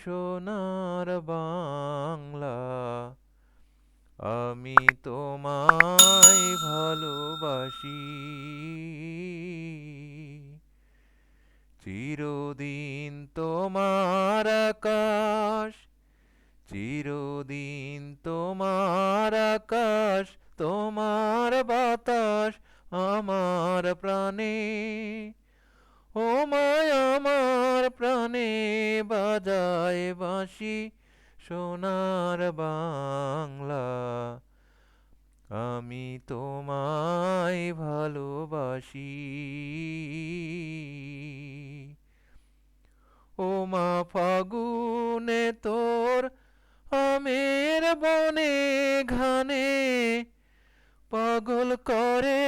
সোনার বাংলা। আমি তোমায় ভালোবাসি, চিরদিন তোমার আকাশ, চিরদিন তোমার আকাশ, তোমার বাতাস আমার প্রাণে। ও মায় আমার প্রাণে বাজায় বাঁশি সোনার বাংলা। আমি তোমায় ভালোবাসি। ও মা ফাগুনে তোর আমের বনে ঘানে পাগল করে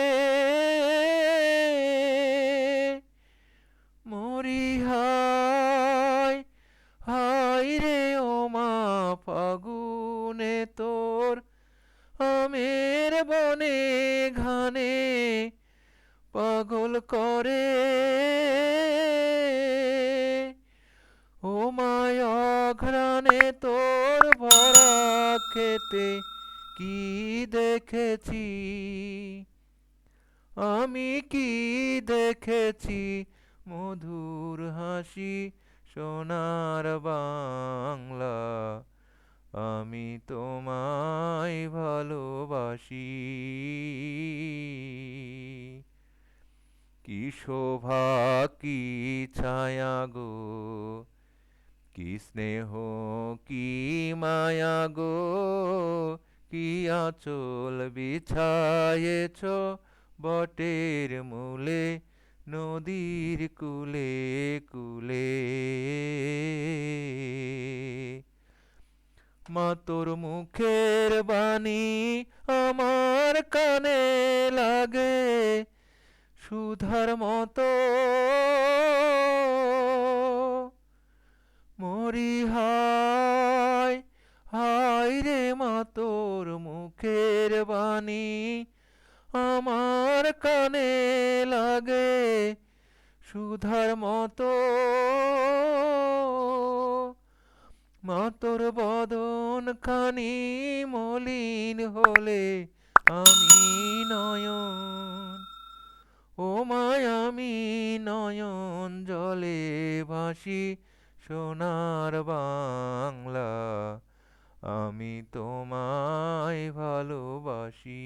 মরি হায় হায় রে। ও মা ফাগুনে তোর আমের বনে ঘানে পাগল করে। ও মায় অঘ্রাণে তোর ভরা খেতে কি দেখেছি, আমি কি দেখেছি মধুর হাসি সোনার বাংলা। আমি তোমায় ভালোবাসি। কি শোভা কি ছায়া গো, কি স্নেহ কি মায়া গো, কি আঁচল বিছায়েছ বটের মূলে নদীর কূলে কূলে। মা তোর মুখের বাণী আমার কানে লাগে সুধার মতো। মরি হায় হায় রে। মা তোর মুখের বাণী আমার কানে লাগে সুধার মতো। মা তোর বদন খানি মলিন হলে আমি নয়ন, ও মায় আমি নয়ন জলে ভাসি সোনার বাংলা। আমি তোমায় ভালোবাসি।